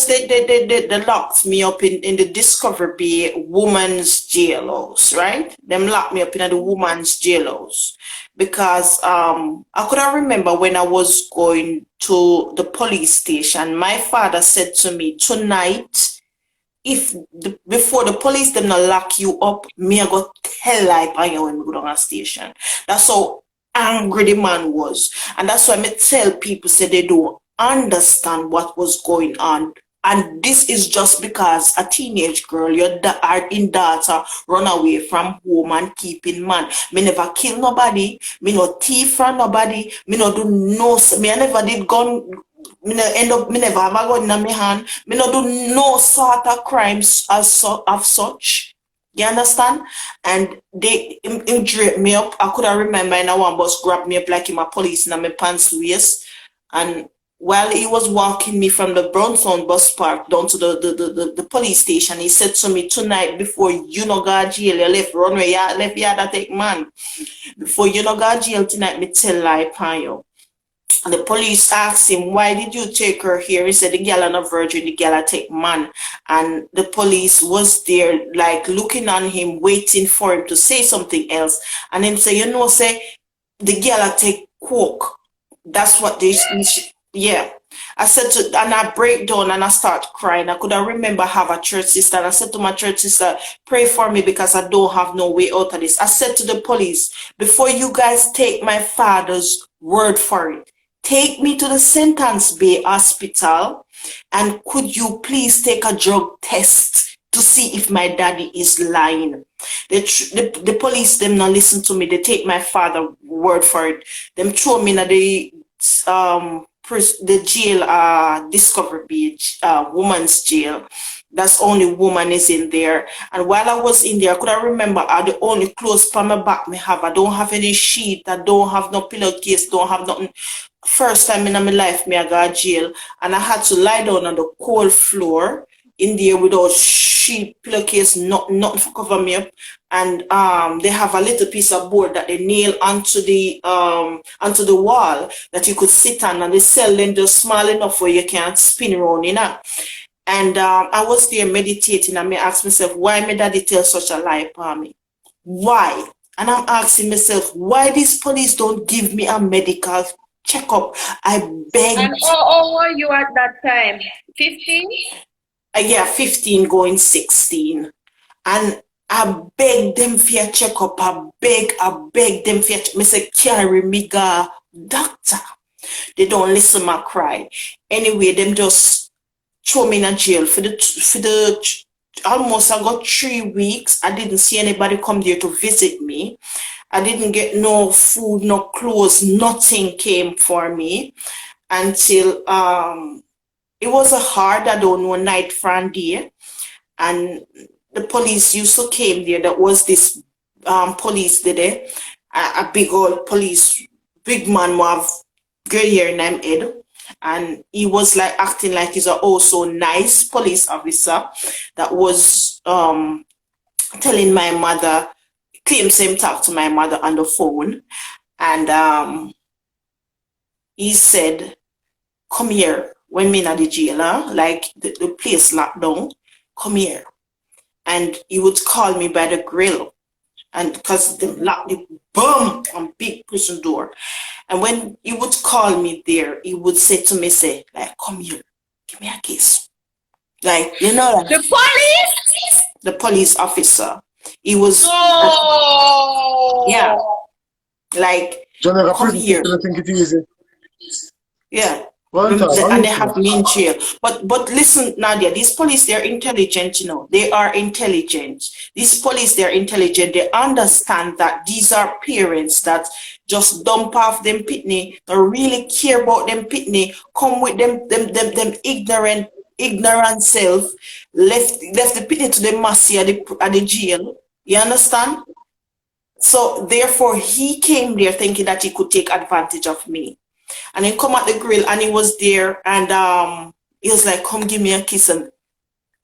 first they locked me up in the Discovery Bay woman's jail house, right? Them locked me up in the woman's jail house because I couldn't remember when I was going to the police station. My father said to me, tonight, before the police them not lock you up, me I go tell like on you when we go down a station. That's how angry the man was. And that's why I tell people say they don't understand what was going on. And this is just because a teenage girl, your daughter run away from home and keeping man. Me never kill nobody, me no thief from nobody, me no do no, me I never did gun, me no end up, me never have a gun in my hand, me no do no sort of crimes of such. You understand? And they drape me up. I couldn't remember, and one bus grabbed me up like in my police in my pants waist. And while he was walking me from the Brownstown bus park down to the police station, he said to me, tonight, before you no go to jail, you left runway, you left here that take man. Before you no go to jail tonight, me tell lie upon you. And the police asked him, why did you take her here? He said, the girl are a virgin, the girl take man. And the police was there, like, looking on him, waiting for him to say something else. And then say, you know, say, the girl take coke. That's what they, yeah. I said to, and I break down and I start crying. I couldn't remember I have a church sister. And I said to my church sister, pray for me because I don't have no way out of this. I said to the police, before you guys take my father's word for it, take me to the Sentence Bay Hospital and could you please take a drug test to see if my daddy is lying. The police, them not listen to me. They take my father word for it. Them throw me in the jail, Discovery Beach, woman's jail. That's only woman is in there. And while I was in there, I couldn't remember the only clothes for my back me have. I don't have any sheet. I don't have no pillowcase. Don't have nothing. First time in my life, me I got jail. And I had to lie down on the cold floor in there without sheet, pillowcase, nothing to cover me up. And they have a little piece of board that they nail onto the wall that you could sit on, and they sell them just small enough where you can't spin around, you know. And I was there meditating, and I asked myself, why my daddy tell such a lie upon me? Why? And I'm asking myself, why these police don't give me a medical checkup? I begged. And how were you at that time? 15? Yeah, 15 going 16. And I beg them for a checkup. I beg them for a checkup. I say, carry me, go, doctor. They don't listen my cry. Anyway, them just throw me in a jail for the almost I got 3 weeks. I didn't see anybody come there to visit me. I didn't get no food, no clothes, nothing came for me until it was a hard, I don't know, night from day. And the police used to came there. That was this police there, a big old police, big man who have gray hair in him head. And he was like acting like he's a also nice police officer that was telling my mother, claims him talk to my mother on the phone. And he said, come here when me in the jail, like the place locked down, come here. And he would call me by the grill, and because they locked the boom on big prison door. And when he would call me there, he would say to me, say, like, come here, give me a kiss. Like, you know, like, the police? The police officer. He was, yeah, like, come here. Yeah. And they have me in jail. But listen, Nadia, these police, they're intelligent, you know. They are intelligent. These police, they're intelligent. They understand that these are parents that just dump off them pitney, don't really care about them pitney, come with them ignorant self, left the pitney to the mercy at the jail. You understand? So therefore he came there thinking that he could take advantage of me. And he come at the grill and he was there, and he was like, come give me a kiss. And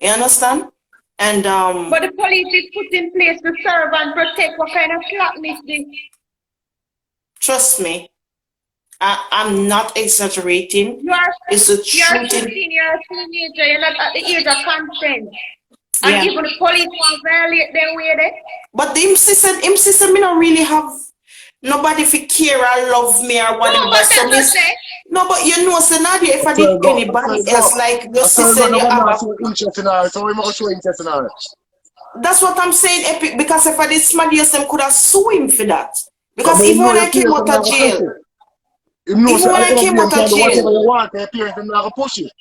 you understand? And but the police is put in place to serve and protect. What kind of slackness this? Trust me, I'm not exaggerating. You are It's the you are truth. 15, you're a teenager, you're not at the age of consent. And Yeah. even the police want to violate their way there. But him sister, me not really have nobody fi care or love me or No, whatever. but So that no miss, say. no, but you know, so Nadia, if I So did you go. So anybody you go. else, like your So you sister go. and No you one have not a, show interest in her. So we must show interest in her. that's what I'm saying, Epic, because if I did somebody else, them could have sued him for that. But Because him even know when your I came parents them out of not gonna push jail, it. Him know even say when I all of came them out of can do whatever jail, you want. Your parents them not gonna push it.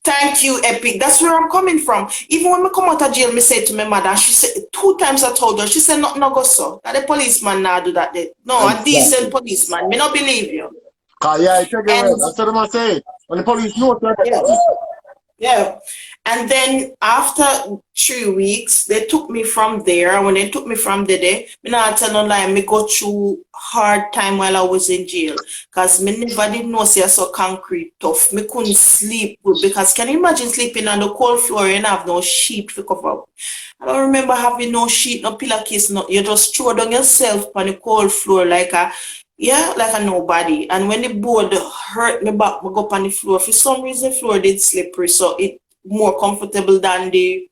thank you, Epic. That's where I'm coming from. Even when I come out of jail, me said to my mother, and she said 2 times I told her, she said, no go so. That the policeman now do that. No, a decent Exactly. policeman. Me not believe you. Cause yeah, I take it right. And That's what I'm saying. When the police know yeah, that. yeah. And then after 3 weeks, they took me from there. And when they took me from there, me not tell no lie, me go through hard time while I was in jail. Cause me never did know say I so concrete tough. Me couldn't sleep good because can you imagine sleeping on the cold floor and have no sheet to cover up? I don't remember having no sheet, no pillowcase, no. You just throw down yourself on the cold floor like a yeah, like a nobody. And when the board hurt me back, me go up on the floor. For some reason, floor did slippery, so it more comfortable than the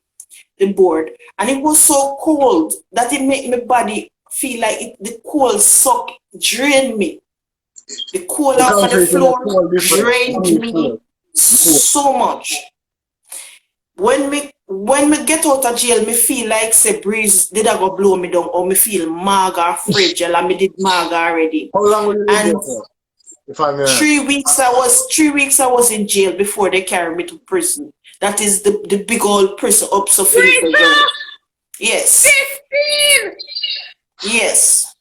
board. And it was so cold that it made my body feel like the cold suck drained me. The cold The off of the concrete in the floor school different. drained Only me school. No. so much. When me get out of jail, me feel like say breeze did I go blow me down or me feel maga fragile and me did maga already. How long will you live And there for? If I may ask. 3 weeks I was in jail before they carried me to prison. That is the big old prison up so Philippa Journey. Prison! Yes. 15! Yes.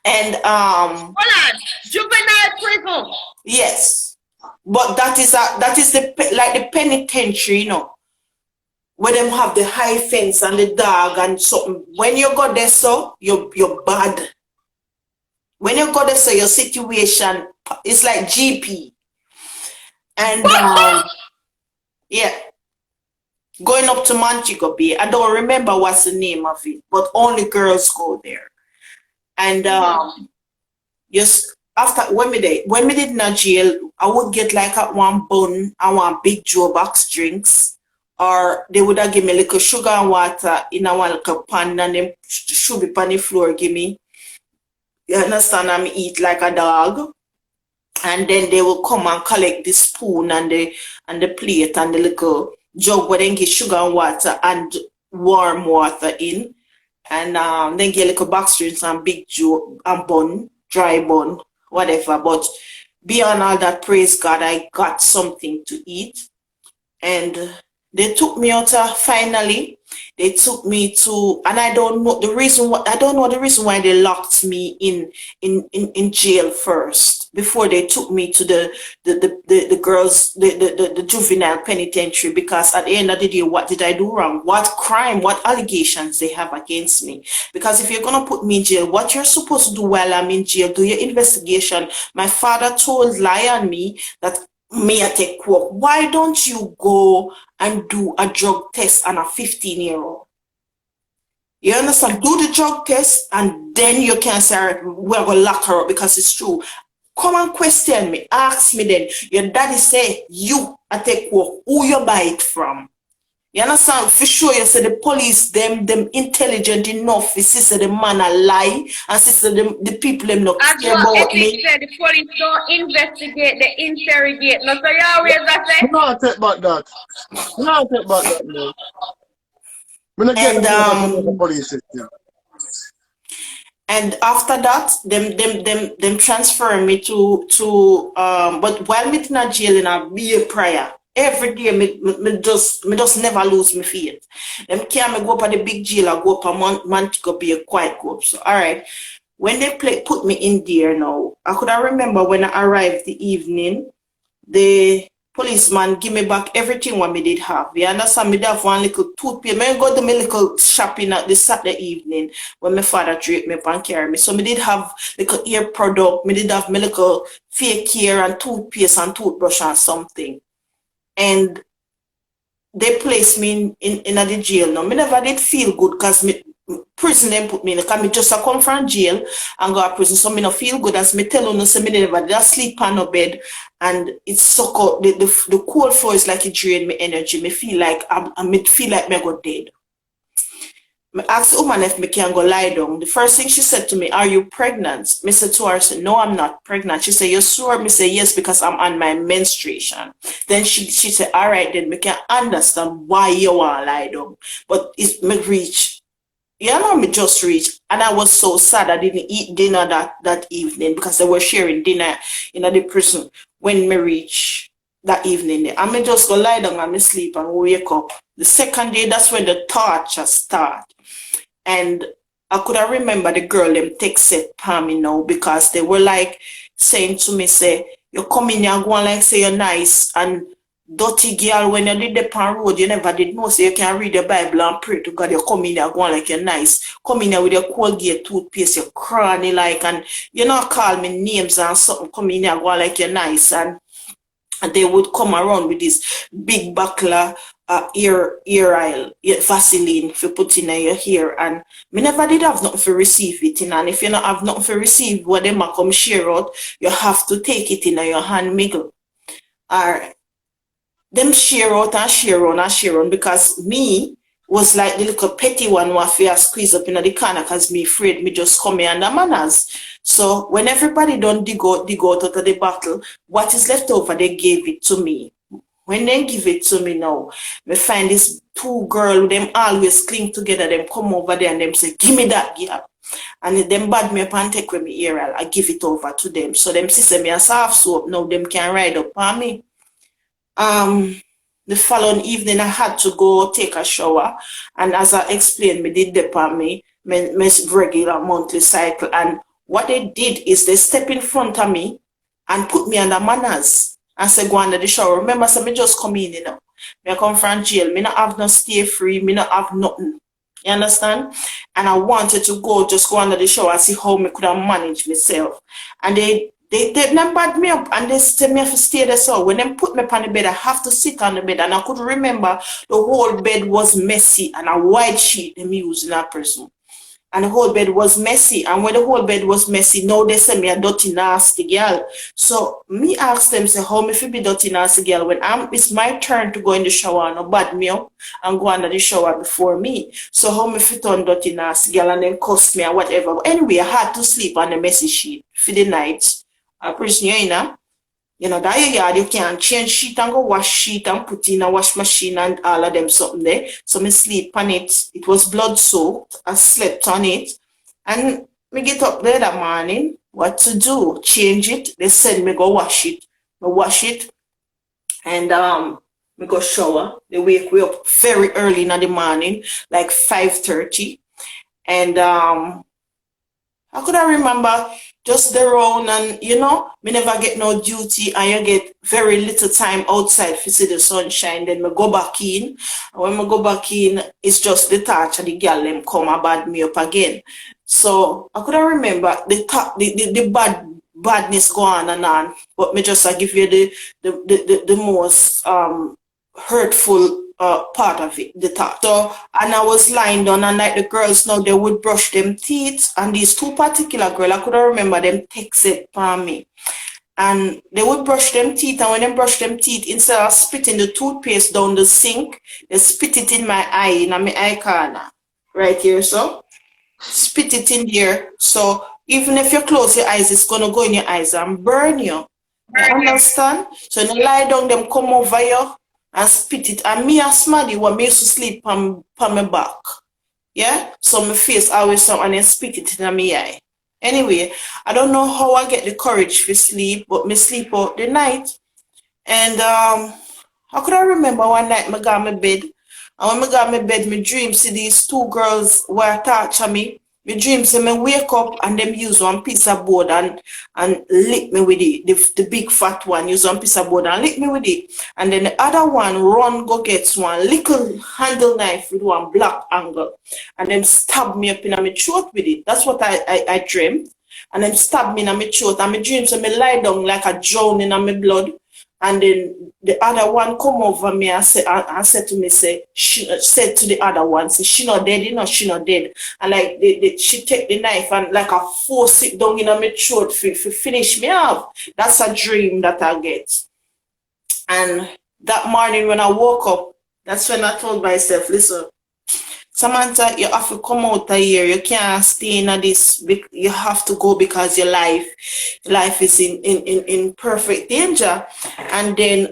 And Hold on. Juvenile prison. yes. But that is like the penitentiary, you know, where them have the high fence and the dog and something. When you go there, so you're bad. When you go there, so your situation is like GP. And yeah, going up to Montego Bay. I don't remember what's the name of it, but only girls go there. And just after when we did in a jail, I would get like a one bun and one big Joe box drinks, or they would have give me like a sugar and water in a one like a pan and then should be on the floor give me. You understand? I'm eat like a dog. And then they will come and collect the spoon and the plate and the little jug where they get sugar and water and warm water in. And then get little box drinks and big joe and bun, dry bun, whatever. But beyond all that, praise God, I got something to eat. And they took me out finally. They took me to, and I don't know the reason why. I don't know the reason why they locked me in jail first before they took me to the girls the juvenile penitentiary, because at the end of the day, what did I do wrong? What crime? What allegations they have against me? Because if you're gonna put me in jail, what you're supposed to do while I'm in jail, do your investigation. My father told lie on me that me I take work. Why don't you go and do a drug test on a 15-year-old? You understand? Do the drug test and then you can say, "Alright, we're going to lock her up because it's true." Come and question me. Ask me then. Your daddy say, you I take work. Who you buy it from? You understand? For sure, you say the police, them intelligent enough. You see, say the man a lie. And see, say the people, them not As care what about Epic me. said, the police don't investigate, they interrogate. No, so you always say, Me not take back that. Me not take back that, man. Me not get And that from the Jamaica police system. and after that, them transfer me to but while me in a jail in a be a prayer. Every day me just never lose my faith. Them carry me go up at the big jail or go up a Montego Bay quite go up. So all right. When they put me in there now, I could have remember when I arrived the evening, the policeman give me back everything what me did have. You understand? Me did have one little toothpaste. Me go to my little shopping at the Saturday evening when my father drape me up and carry me. So me did have little ear product. Me did have my little fake hair and toothpaste and toothbrush and something. And they placed me in the jail now. Me never did feel good because prison them put me in. Because me just a come from jail and go to prison, so me no feel good. As me tell you, no, say me never just sleep on no bed, and it's suck out the cold floor is like it drain me energy. Me feel like me feel like me go dead. I asked the woman if me can go lie down. The first thing she said to me, "Are you pregnant?" Me said to her, I said, "No, I'm not pregnant." She said, "You sure?" Me say, "Yes, because I'm on my menstruation." Then she said, "All right, then me can understand why you want to lie down." But it's me reach. You know, me just reached, and I was so sad I didn't eat dinner that evening because they were sharing dinner in the prison when me reach that evening. And me just go lie down and me sleep and wake up. The second day, that's when the torture start. And I could have remember the girl them texted Pam, you know, because they were like saying to me, say, "You come in here and go on like say you're nice and dirty girl when you did the pan road, you never did know, so you can read the Bible and pray to God. You come in here going like you're nice. Come in here with your Colgate toothpaste, your cranny like, and you not call me names and something. Come in here going like you're nice." And they would come around with this big buckler ear oil, Vaseline for putting in your hair, and me never did have nothing for receive it in. And if you not have nothing for receive what them a come share out, you have to take it in your hand miggle. Or them share out and share on and share on, because me was like the little petty one who fear squeeze up in the corner because me afraid me just come here under manners. So when everybody done dig out of the bottle, what is left over, they gave it to me. When they give it to me now, we find these two girls, them always cling together, them come over there and them say, "Give me that girl." And them bad me up and take with me here, I give it over to them. So them sister me a soft soap, now them can ride up on me. The following evening, I had to go take a shower, and as I explained, me did dip on me regular monthly cycle. And what they did is they step in front of me and put me under manners and say, "Go under the shower." Remember, so me just come in, you know. Me come from jail. Me not have no stay free. Me not have nothing. You understand? And I wanted to just go under the shower and see how me could have managed myself. And they numbered me up and they tell me I have to stay there. So when they put me on the bed, I have to sit on the bed. And I could remember the whole bed was messy and a white sheet them used in that prison. And the whole bed was messy. And when the whole bed was messy, now they say me a dirty nasty girl. So me ask them, say, how me feel be dirty nasty girl when it's my turn to go in the shower and bad me up and go under the shower before me. So how me fit on dirty nasty girl and then cuss me or whatever. But anyway, I had to sleep on the messy sheet for the night. A prison, you know, that yard you can change sheet and go wash sheet and put in a wash machine and all of them something there. So me sleep on it. It was blood soaked. I slept on it. And me get up there that morning. What to do? Change it. They said me go wash it. Me wash it. And me go shower. They wake me up very early in the morning, like 5:30. And how could I remember just the round, and you know, me never get no duty and you get very little time outside to see the sunshine. Then me go back in. And when me go back in, it's just the touch and the girl them come and bad me up again. So I could remember the badness go on and on. But me just I give you the most hurtful part of it, the thought. So, and I was lying down, and like the girls now, they would brush them teeth, and these two particular girls, I couldn't remember them texted for me. And they would brush them teeth, and when they brush them teeth, instead of spitting the toothpaste down the sink, they spit it in my eye, in my eye corner. Right here, so. Spit it in here. So even if you close your eyes, it's gonna go in your eyes and burn you. You understand? So when you lie down, them come over you and spit it. And me and Smaddy, when me used to sleep on my back. Yeah? So my face always up and then spit it in my eye. Anyway, I don't know how I get the courage to sleep, but me sleep out the night. And how could I remember one night I got my bed? And when I got my bed, my dream see these two girls were torture me. My dream say me wake up and them use one piece of board and lick me with it. The big fat one use one piece of board and lick me with it. And then the other one run go get one little handle knife with one black angle. And them stab me up in my throat with it. That's what I dreamed. And them stab me in my throat. And my dream say me lie down like a drown in my blood. And then the other one come over me and said to me, say, she said to the other one, say, she not dead, you know, she not dead. And like she take the knife and like I force it down in my throat for finish me off. That's a dream that I get. And that morning when I woke up, that's when I told myself, listen, Samantha, you have to come out of here. You can't stay in this. You have to go because your life is in perfect danger. And then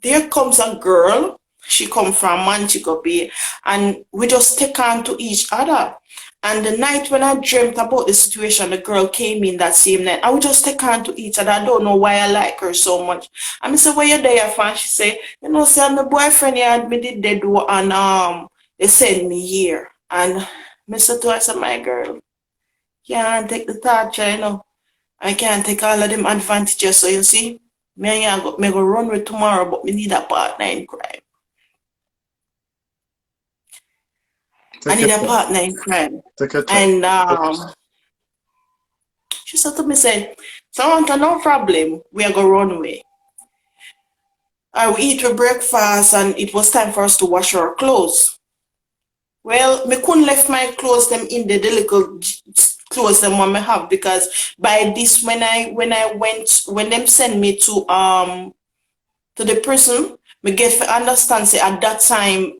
there comes a girl. She come from Montego Bay, and we just take on to each other. And the night when I dreamt about the situation, the girl came in that same night. I would just take on to each other. I don't know why I like her so much. And I said, where you there for? And she said, you know, say my boyfriend had me did dead and they send me here. And Mr. I said, my girl, can't take the torture, you know. I can't take all of them advantages. So you see, me go run with tomorrow, but me need a partner in crime. I need a partner in crime. And she said to me, say, Samantha, no problem. We are going to run away. I eat our breakfast and it was time for us to wash our clothes. Well, me couldn't left my clothes them in the little clothes them what me have, because by this when them send me to the prison, me get to understand say at that time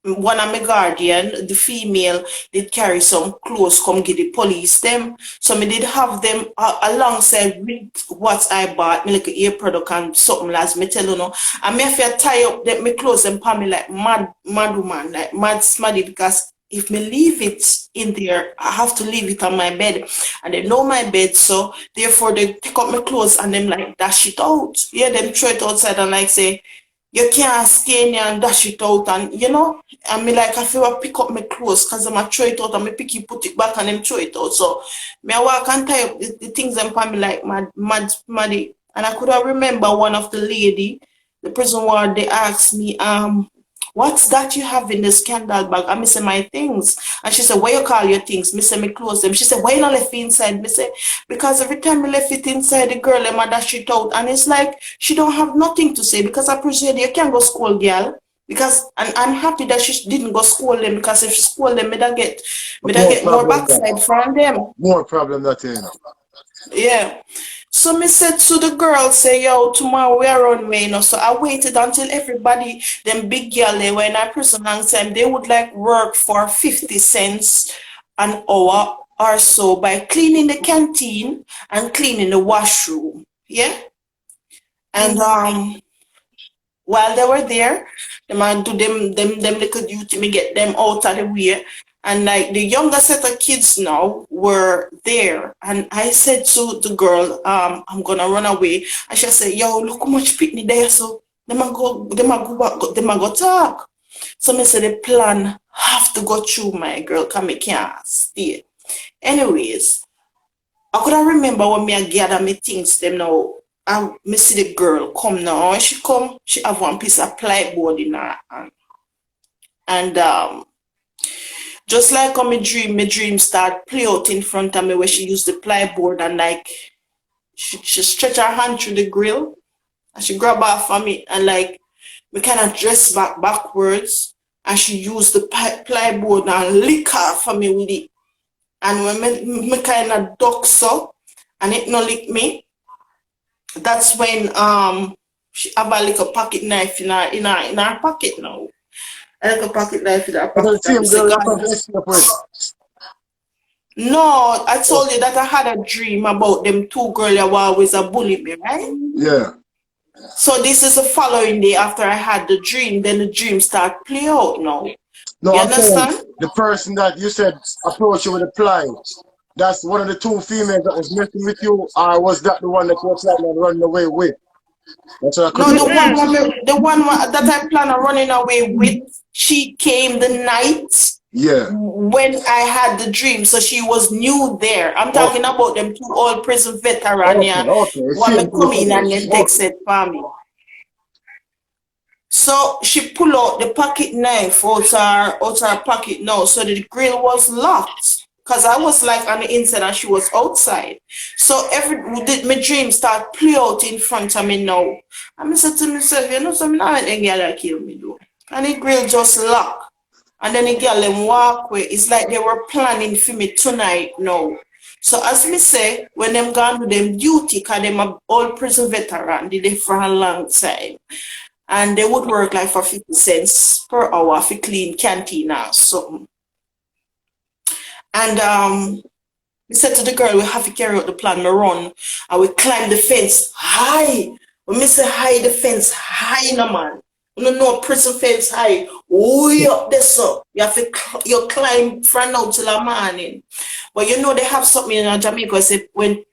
one of my guardian, the female, did carry some clothes come get the police them. So me did have them alongside with what I bought, me like a hair product and something as me tell you know. And me have to tie up them my clothes and palm me like mad woman, like mad smaddy, because if me leave it in there, I have to leave it on my bed. And they know my bed, so therefore they pick up my clothes and them like dash it out. Yeah, them throw it outside and like say, you can't stay in here and dash it out, and you know, I mean like I feel I pick up my clothes because I'm throw it out and me pick it, put it back and them throw it out. So me I walk and tie up the things and for me like maddy. And I could have remember one of the lady, the prison ward, they asked me, what's that you have in the scandal bag? I say my things. And she said, where you call your things? Me say me close them. She said, why you not left it inside? Me say, because every time me left it inside, the girl them dash it out. And it's like she don't have nothing to say, because I appreciate you can't go school girl. Because and I'm happy that she didn't go school them, because if she school them, me that get more backside from them. More problem that you know. Yeah. So me said to the girl, say, yo, tomorrow we are on way, you know. So I waited until everybody, them big girl, they were in a prison long time, they would like work for 50 cents an hour or so by cleaning the canteen and cleaning the washroom. Yeah. And while they were there, they might do them little duty, me get them out of the way. And like the younger set of kids now were there. And I said to the girl, I'm gonna run away. And she said, yo, look how much picnic there. So them a go back, them a go talk. So me said the plan have to go through, my girl, cause me can't stay. Anyways, I could have remember when me I gather me things them now. Me see the girl come now. When she come, she have one piece of plyboard in her hand. And just like on my dream start play out in front of me where she used the plyboard, and like she stretch her hand through the grill and she grab off of me, and like we kind of dress backwards, and she used the plyboard and lick her for me with it. And when me kind of duck so and it no lick me, that's when she have a little pocket knife in her pocket now. Like a pocket knife in her pocket. No, I told you that I had a dream about them two girls that were always a bully me, right? Yeah. So this is the following day after I had the dream, then the dream start play out now. No, you I'm understand? saying the person that you said approached you with a ply, that's one of the two females that was messing with you, or was that the one that you were planning on running away with? That's what I No, couldn't the one that I plan on running away with, she came the night when I had the dream, so she was new there. I'm talking about them two old prison veterans. One me come in and then text it for me. So she pull out the pocket knife out her pocket now, so the grill was locked. because I was like on the inside and she was outside. So my dream start play out in front of me now. And I said to myself, you know something, I ain't gonna kill me though. And the grill just lock. And then the girl them walk away. It's like they were planning for me tonight now. So as me say, when them gone to them duty, cause them a old prison veteran, did it for a long time. And they would work like for 50 cents per hour for clean canteen or something. And we said to the girl, we have to carry out the plan, we run, and we climb the fence high. When me say high, the fence high, no man. You know, prison fence high, way up there, so you have to you climb from now till the morning. But you know, they have something in Jamaica, say when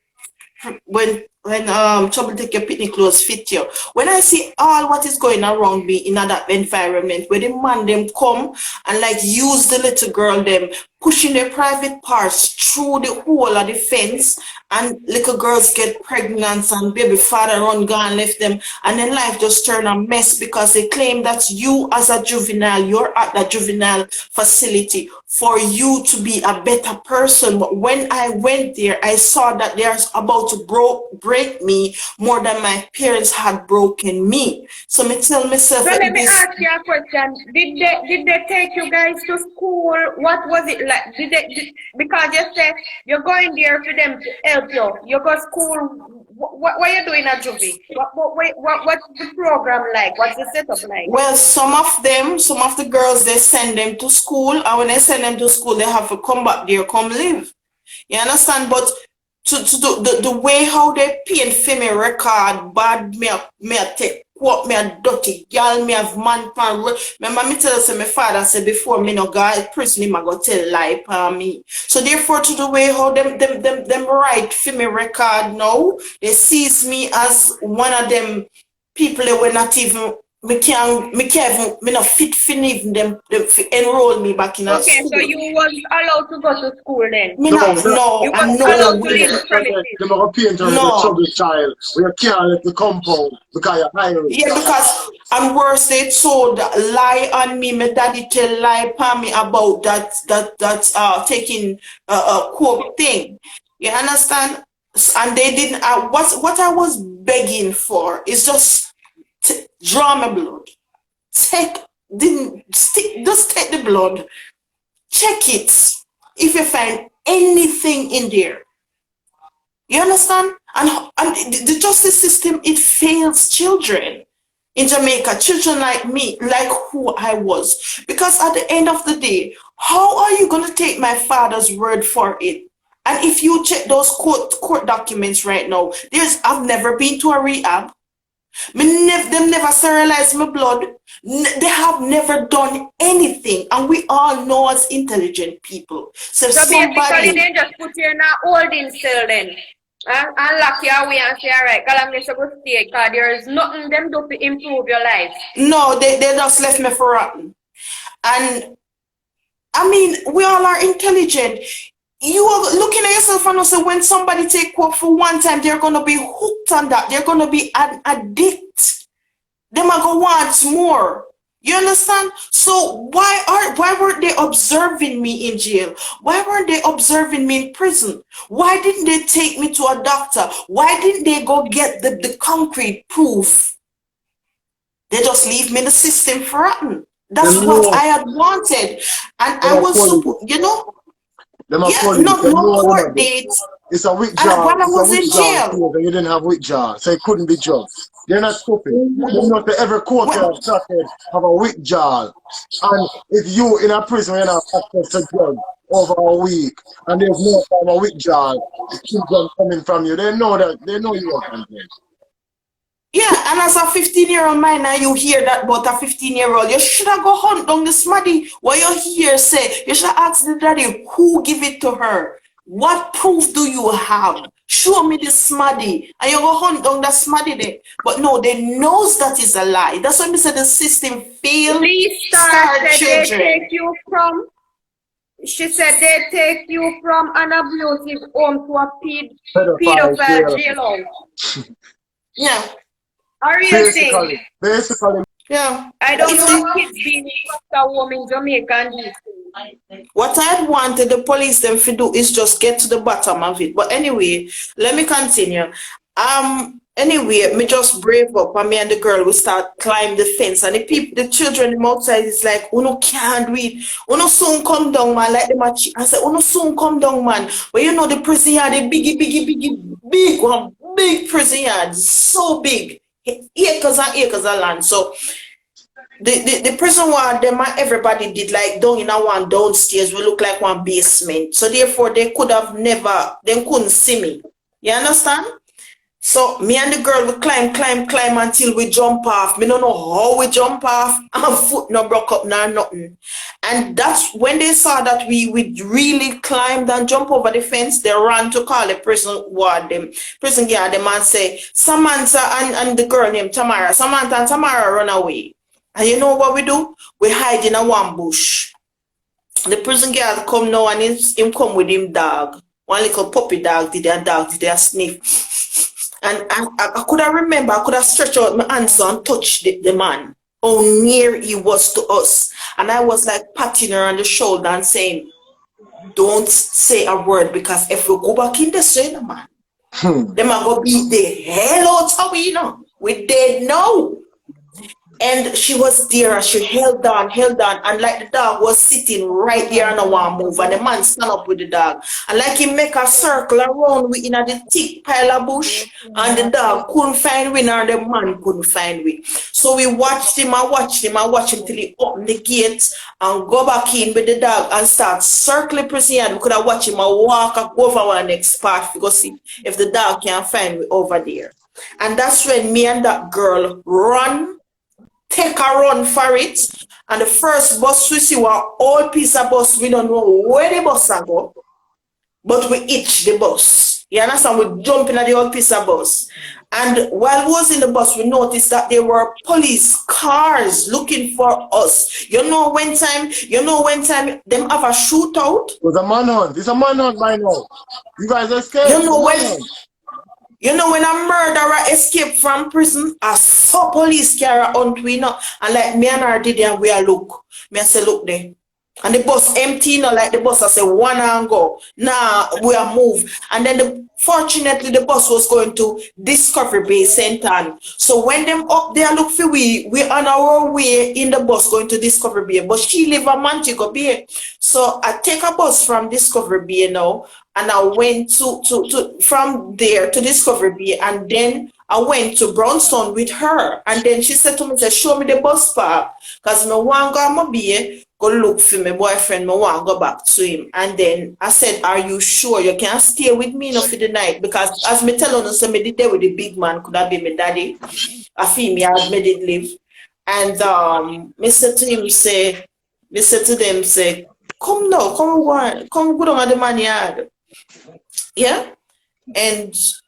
trouble take your picnic clothes fit you. When I see all what is going around me in that environment, where the man them come and like use the little girl them pushing their private parts through the hole of the fence, and little girls get pregnant and baby father run gone left them, and then life just turn a mess because they claim that you as a juvenile, you're at the juvenile facility for you to be a better person. But when I went there, I saw that they're about to break me more than my parents had broken me. So me tell myself, So let me ask you a question. Did they take you guys to school? What was it like? Because you said you're going there for them to help you. You go to school. What are you doing at Juvie? What's the program like? What's the setup like? Well, some of the girls, they send them to school, and when they send them to school, they have to come back there, come live. You understand? But to the way how they paint for me record bad, me a take what me a dirty girl, me have man pan. Remember me tell us my father said before me no go prison him I go tell lie for me. So therefore to the way how them write for me record now, they sees me as one of them people that were not even me not fit for even them enroll me back in a school. So you was allowed to go to school then? Me not, no, You and was no, allowed to leave the premises. They are paint on the trouble child. We can't let the compound because you're hiring. Yeah, because I'm worse they told lie on me. My daddy tell lie upon me about that taking coke thing. You understand? And they didn't. What I was begging for is just draw my blood. Just take the blood. Check it. If you find anything in there. You understand? And the justice system, it fails children in Jamaica, children like me, like who I was. Because at the end of the day, how are you going to take my father's word for it? And if you check those court documents right now, I've never been to a rehab. Them never sterilized my blood. They have never done anything. And we all know as intelligent people. So basically they just put you in a holding cell then. And lock you away and say, all right, I'm going to go stay because there is nothing them do to improve your life. No, they just left me for rotten. And I mean, we all are intelligent. You are looking at yourself and say when somebody take coke for one time, they're gonna be hooked on that. They're gonna be an addict. Them are gonna want more. You understand? So why weren't they observing me in jail? Why weren't they observing me in prison? Why didn't they take me to a doctor? Why didn't they go get the concrete proof? They just leave me in the system for rotten. That's what I had wanted. And I was, you know, no court dates. It's a withdrawal. When I was in jail. You didn't have withdrawal, so it couldn't be judged. They're not stupid. They're not every court have a withdrawal. And if you in a prison, you're not access to judge over a week, and there's no time of withdrawal, the children coming from you, they know you are content. Yeah, and as a 15-year-old minor, you hear that about a 15-year-old. You should have go hunt down the smaddy. What you hear say, you should ask the daddy who give it to her. What proof do you have? Show me the smaddy. And you go hunt down the smaddy there. But no, they knows that is a lie. That's why we said the system failed. They take you from. She said they take you from an abusive home to a pedophile jail house. Yeah. Are you saying? Basically, Yeah. I But don't if want they, kids being in foster home in Jamaica and these things. what I'd wanted the police them to do is just get to the bottom of it. But anyway, let me continue. Anyway, me just brave up and me and the girl we start climb the fence and the children them outside is like, Uno can't do it. Uno soon come down, man. Like them I said, Uno soon come down, man. But you know the prison yard, the big one, big prison yard, so big. Acres and acres of land. So the prison ward them and everybody did like down in a one downstairs we look like one basement. So therefore they could have never they couldn't see me. You understand? So me and the girl we climb until we jump off. Me don't know how we jump off and foot no broke up nor nothing. And that's when they saw that we really climbed and jump over the fence, they ran to call the prison ward them, prison guard them and say, Samantha and the girl named Tamara, Samantha and Tamara run away. And you know what we do? We hide in a one bush. The prison guard come now and him come with him dog. One little puppy dog did a sniff. And I could have remember, I could have stretched out my hands and touched the man. How near he was to us. And I was like patting her on the shoulder and saying, don't say a word because if we go back in the same man, them are going to beat the hell out of we, you know. We dead now. And she was there and she held on, and like the dog was sitting right there and no one move. And the man stand up with the dog. And like he make a circle around we in a the thick pile of bush, and the dog couldn't find we, nor the man couldn't find we. So we watched him till he opened the gate and go back in with the dog and start circling prison. And we could have watched him walk up over our next path to see if the dog can find me over there. And that's when me and that girl run. Take a run for it, and the first bus we see was all piece of bus. We don't know where the bus are go, but we hitch the bus. You understand? We jump in at the old piece of bus, and while we was in the bus, we noticed that there were police cars looking for us. You know when time them have a shootout. It was a manhunt. It's a manhunt by now. You guys escaped. You know when a murderer escaped from prison, I saw police car on we know, and like me and her did and we are look. Me I say look there. And the bus empty, you know, like the bus I say one and go. Nah, we are move. And then fortunately the bus was going to Discovery Bay St. Ann. So when them up there look for we on our way in the bus going to Discovery Bay. But she live a Montego Bay. So I take a bus from Discovery Bay now. And I went to from there to Discovery Bay, and then I went to Brownstone with her. And then she said to me, show me the bus park. Because no one go my bay, go look for my boyfriend, no one go back to him. And then I said, are you sure you can stay with me for the night? Because as me tell you, so me did there with the big man, could have been my daddy. I feel me, I made it live. And me said to him, say, come now, come go down at the man yard. Yeah, and she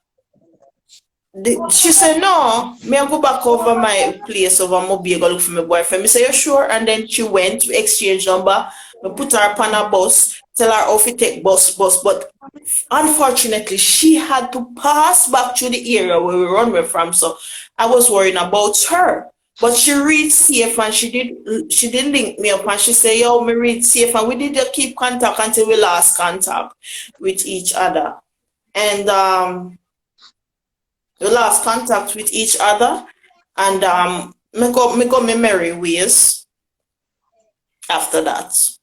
said no. Me I go back over my place over Mobile go look for my boyfriend. Me say you sure? And then she went. We exchange number. We put her upon a bus. Tell her how to take bus. But unfortunately, she had to pass back to the area where we run away from. So I was worrying about her. But she read safe and she did link me up and she said, yo, me read safe, and we did keep contact until we lost contact with each other. And we lost contact with each other, and me go me merry ways after that.